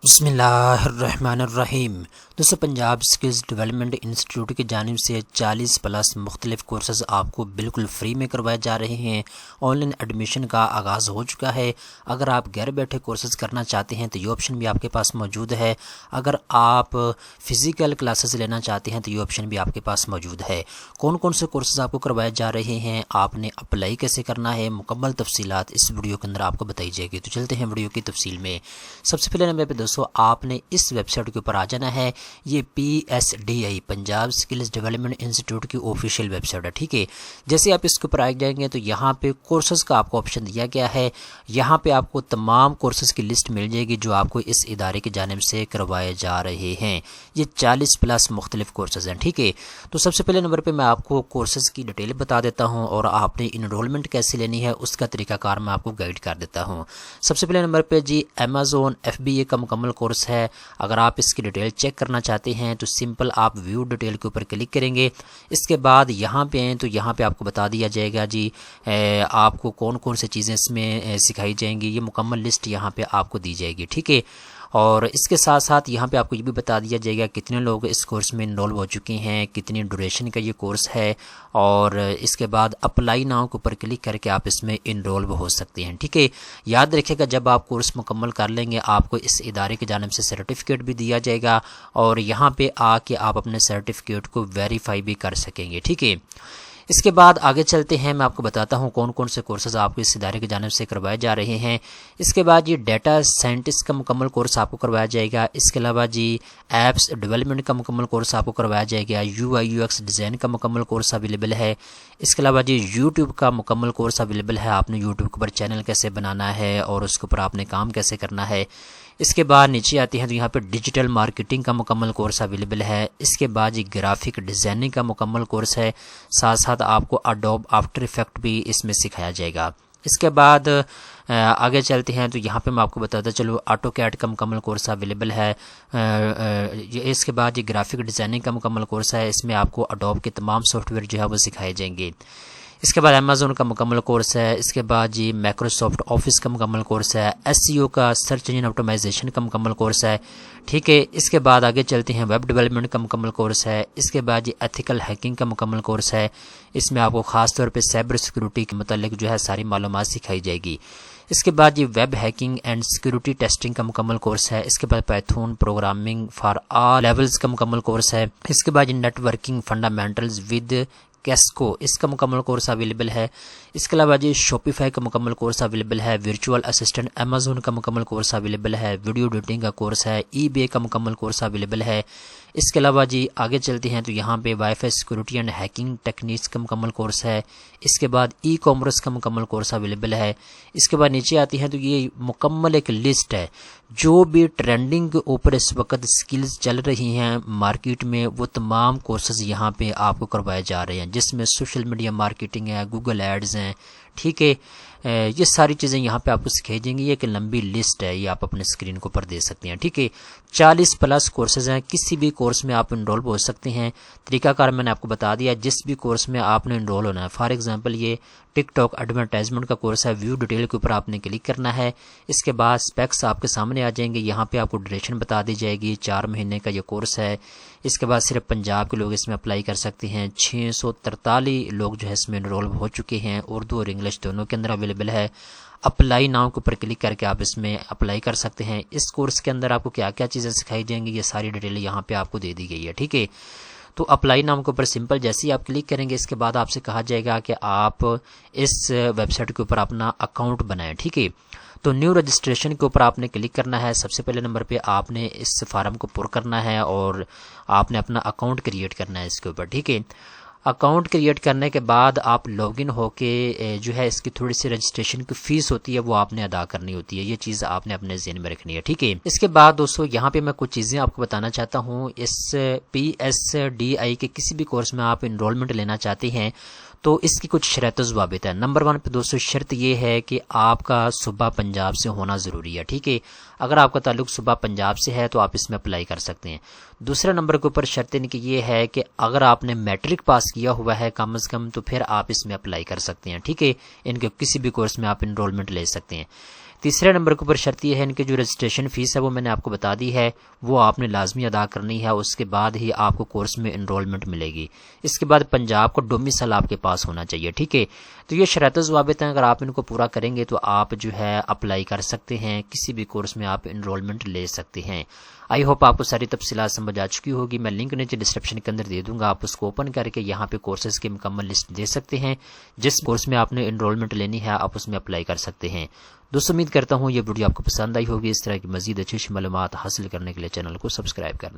بسم اللہ الرحمن الرحیم۔ دوستو، پنجاب سکلز ڈیولپمنٹ انسٹیٹیوٹ کی جانب سے 40+ مختلف کورسز آپ کو بالکل فری میں کروائے جا رہے ہیں۔ آن لائن ایڈمیشن کا آغاز ہو چکا ہے۔ اگر آپ گھر بیٹھے کورسز کرنا چاہتے ہیں تو یہ آپشن بھی آپ کے پاس موجود ہے۔ اگر آپ فزیکل کلاسز لینا چاہتے ہیں تو یہ آپشن بھی آپ کے پاس موجود ہے۔ کون کون سے کورسز آپ کو کروائے جا رہے ہیں، آپ نے اپلائی کیسے کرنا ہے، مکمل تفصیلات اس ویڈیو کے اندر آپ کو بتائی جائے گی۔ تو چلتے ہیں ویڈیو کی تفصیل میں۔ سب سے پہلے نمبر پہ دوستو آپ نے اس ویب سائٹ کے اوپر آ جانا ہے۔ یہ PSDI Punjab skills development institute کی آفیشیل ویب سائٹ ہے، ٹھیک ہے۔ جیسے آپ اس کے اوپر آ جائیں گے تو یہاں پہ کورسز کا آپ کو آپشن دیا گیا ہے۔ یہاں پہ آپ کو تمام کورسز کی لسٹ مل جائے گی جو آپ کو اس ادارے کی جانب سے کروائے جا رہے ہیں۔ یہ 40+ مختلف کورسز ہیں، ٹھیک ہے۔ تو سب سے پہلے نمبر پہ میں آپ کو کورسز کی ڈیٹیل بتا دیتا ہوں اور آپ نے انرولمنٹ کیسے لینی ہے اس کا طریقہ کار میں آپ کو گائیڈ کر دیتا ہوں۔ سب سے پہلے نمبر پہ جی Amazon FBA کا مکمل کورس ہے۔ اگر آپ اس کی ڈیٹیل چیک کرنا چاہتے ہیں تو سمپل آپ ویو ڈیٹیل کے اوپر کلک کریں گے۔ اس کے بعد یہاں پہ آئیں تو یہاں پہ آپ کو بتا دیا جائے گا جی آپ کو کون کون سے چیزیں اس میں سکھائی جائیں گی۔ یہ مکمل لسٹ یہاں پہ آپ کو دی جائے گی، ٹھیک ہے۔ اور اس کے ساتھ ساتھ یہاں پہ آپ کو یہ بھی بتا دیا جائے گا کتنے لوگ اس کورس میں انرول ہو چکے ہیں، کتنی ڈوریشن کا یہ کورس ہے، اور اس کے بعد اپلائی ناؤ کے اوپر کلک کر کے آپ اس میں انرول ہو سکتے ہیں، ٹھیک ہے۔ یاد رکھے گا جب آپ کورس مکمل کر لیں گے آپ کو اس ادارے کی جانب سے سرٹیفکیٹ بھی دیا جائے گا اور یہاں پہ آ کے آپ اپنے سرٹیفکیٹ کو ویریفائی بھی کر سکیں گے، ٹھیک ہے۔ اس کے بعد آگے چلتے ہیں، میں آپ کو بتاتا ہوں کون کون سے کورسز آپ کو اس ادارے کی جانب سے کروائے جا رہے ہیں۔ اس کے بعد یہ ڈیٹا سائنٹسٹ کا مکمل کورس آپ کو کروایا جائے گا۔ اس کے علاوہ جی ایپس ڈیولپمنٹ کا مکمل کورس آپ کو کروایا جائے گا۔ UI UX ڈیزائن کا مکمل کورس اویلیبل ہے۔ اس کے علاوہ جی YouTube کا مکمل کورس اویلیبل ہے۔ آپ نے YouTube کے اوپر چینل کیسے بنانا ہے اور اس کے اوپر آپ نے کام کیسے کرنا ہے۔ اس کے بعد نیچے آتے ہیں تو یہاں پہ ڈیجیٹل مارکیٹنگ کا مکمل کورس اویلیبل ہے۔ اس کے بعد یہ گرافک ڈیزائننگ کا مکمل کورس ہے، ساتھ ساتھ آپ کو اڈوب آفٹر افیکٹ بھی اس میں سکھایا جائے گا۔ اس کے بعد آگے چلتے ہیں تو یہاں پہ میں آپ کو بتاتا چلو آٹو کیڈ کا مکمل کورس اویلیبل ہے۔ اس کے بعد یہ گرافک ڈیزائننگ کا مکمل کورس ہے، اس میں آپ کو اڈوب کے تمام سافٹ ویئر جو ہے وہ سکھائے جائیں گے۔ اس کے بعد Amazon کا مکمل کورس ہے۔ اس کے بعد جی مائکروسافٹ آفس کا مکمل کورس ہے۔ SEO کا سرچ انجن آپٹیمائزیشن کا مکمل کورس ہے، ٹھیک ہے۔ اس کے بعد آگے چلتے ہیں ویب ڈیولپمنٹ کا مکمل کورس ہے۔ اس کے بعد جی ایتھیکل ہیکنگ کا مکمل کورس ہے، اس میں آپ کو خاص طور پہ سائبر سیکورٹی کے متعلق جو ہے ساری معلومات سکھائی جائے گی۔ اس کے بعد یہ web hacking and security testing کا مکمل کورس ہے۔ اس کے بعد Python programming for all levels کا مکمل کورس ہے۔ اس کے بعد یہ networking fundamentals with Cisco اس کا مکمل کورس اویلیبل ہے۔ اس کے علاوہ جی شاپیفائی کا مکمل کورس اویلیبل ہے۔ ورچوئل اسسٹنٹ Amazon کا مکمل کورس اویلیبل ہے۔ ویڈیو ایڈیٹنگ کا کورس ہے۔ eBay کا مکمل کورس اویلیبل ہے۔ اس کے علاوہ جی آگے چلتے ہیں تو یہاں پہ wi fi security and hacking techniques کا مکمل کورس ہے۔ اس کے بعد ای کامرس کا مکمل کورس اویلیبل ہے۔ اس کے بعد نیچے آتی ہیں تو یہ مکمل ایک لسٹ ہے جو بھی ٹرینڈنگ کے اوپر اس وقت سکلز چل رہی ہیں مارکیٹ میں، وہ تمام کورسز یہاں پہ آپ کو کروائے جا رہے ہیں، جس میں سوشل میڈیا مارکیٹنگ ہے، گوگل ایڈز ہیں، ٹھیک ہے۔ یہ ساری چیزیں یہاں پہ آپ کو سکھائی جائیں گی۔ یہ ایک لمبی لسٹ ہے، یہ آپ اپنے اسکرین کے اوپر دے سکتے ہیں، ٹھیک ہے۔ 40+ کورسز ہیں، کسی بھی کورس میں آپ انرول ہو سکتے ہیں۔ طریقہ کار میں نے آپ کو بتا دیا، جس بھی کورس میں آپ نے انرول ہونا ہے۔ فار ایگزامپل یہ ٹک ٹاک ایڈورٹائزمنٹ کا کورس ہے، ویو ڈیٹیل کے اوپر آپ نے کلک کرنا ہے۔ اس کے بعد اسپیکس آپ کے سامنے آ جائیں گے، یہاں پہ آپ کو ڈوریشن بتا دی جائے گی، 4 مہینے کا یہ کورس ہے۔ اس کے بعد صرف پنجاب کے لوگ اس میں اپلائی کر سکتے ہیں۔ 643 لوگ جو ہے اس میں انرول ہو چکے ہیں، اردو اور انگلش دونوں کے اندر اویلیبل ہے۔ اپلائی ناؤ کے اوپر کلک کر کے آپ اس میں اپلائی کر سکتے ہیں۔ اس کورس کے اندر آپ کو کیا کیا چیزیں سکھائی جائیں گی یہ ساری ڈیٹیل یہاں پہ آپ کو دے دی گئی ہے، ٹھیک ہے۔ تو اپلائی نام کے اوپر سمپل جیسے ہی آپ کلک کریں گے، اس کے بعد آپ سے کہا جائے گا کہ آپ اس ویب سائٹ کے اوپر اپنا اکاؤنٹ بنائیں، ٹھیک ہے۔ تو نیو رجسٹریشن کے اوپر آپ نے کلک کرنا ہے۔ سب سے پہلے نمبر پہ آپ نے اس فارم کو پر کرنا ہے اور آپ نے اپنا اکاؤنٹ کریٹ کرنا ہے اس کے اوپر، ٹھیک ہے۔ اکاؤنٹ کریٹ کرنے کے بعد آپ لاگ ان ہو کے جو ہے اس کی تھوڑی سی رجسٹریشن کی فیس ہوتی ہے وہ آپ نے ادا کرنی ہوتی ہے، یہ چیز آپ نے اپنے ذہن میں رکھنی ہے، ٹھیک ہے۔ اس کے بعد دوستو یہاں پہ میں کچھ چیزیں آپ کو بتانا چاہتا ہوں۔ اس PSDI کے کسی بھی کورس میں آپ انرولمنٹ لینا چاہتے ہیں تو اس کی کچھ شرط و ضوابط ہے۔ نمبر 1 پہ دوستو شرط یہ ہے کہ آپ کا صوبہ پنجاب سے ہونا ضروری ہے، ٹھیک ہے۔ اگر آپ کا تعلق صوبہ پنجاب سے ہے تو آپ اس میں اپلائی کر سکتے ہیں۔ دوسرے نمبر کے اوپر شرط ان کی یہ ہے کہ اگر آپ نے میٹرک پاس کیا ہوا ہے کم از کم تو پھر آپ اس میں اپلائی کر سکتے ہیں، ٹھیک ہے۔ ان کے کسی بھی کورس میں آپ انرولمنٹ لے سکتے ہیں۔ تیسرے نمبر کے اوپر شرط یہ ہے ان کی جو رجسٹریشن فیس ہے وہ میں نے آپ کو بتا دی ہے، وہ آپ نے لازمی ادا کرنی ہے، اس کے بعد ہی آپ کو کورس میں انرولمنٹ ملے گی۔ اس کے بعد پنجاب کو ڈومیسائل آپ کے پاس ہونا چاہیے، ٹھیک ہے۔ تو یہ شرائط و ضوابط ہیں، اگر آپ ان کو پورا کریں گے تو آپ جو ہے اپلائی کر سکتے ہیں، کسی بھی کورس میں آپ انرولمنٹ لے سکتے ہیں۔ آئی ہوپ آپ کو ساری تفصیلات سمجھ آ چکی ہوگی۔ میں لنک نیچے ڈسکرپشن کے اندر دے دوں گا، آپ اس کو اوپن کر کے یہاں پہ کورسز کی مکمل لسٹ دے سکتے ہیں۔ جس کورس میں آپ نے انرولمنٹ لینی ہے آپ اس میں اپلائی کر سکتے ہیں۔ دوستو امید کرتا ہوں یہ ویڈیو آپ کو پسند آئی ہوگی۔ اس طرح کی مزید اچھی معلومات حاصل کرنے کے لیے چینل کو سبسکرائب کرنا۔